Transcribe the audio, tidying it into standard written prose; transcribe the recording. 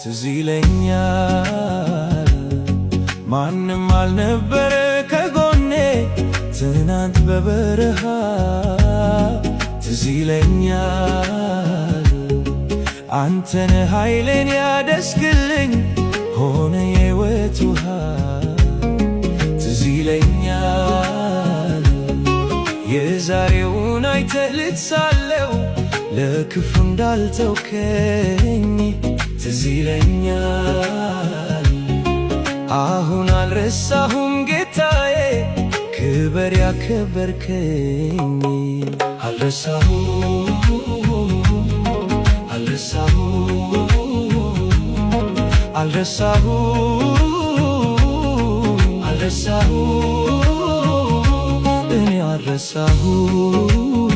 ትዝ ይለኛል ማንም አልነበረ ከጎኔ ትናንት በበረሃ ትዝ ይለኛል አንተነ ኃይሌን ያደስክልኝ ሆነ የሕይወት ውሃ ትዝ ይለኛል የዛሬውን አይተህ ልትሳለው ለክፉ እንዳልተውከኝ ትዝ ይለኛል አሁን አልረሳሁም ጌታዬ ክበር ያከበርከኝ አልረሳሁም እኔ አልረሳሁም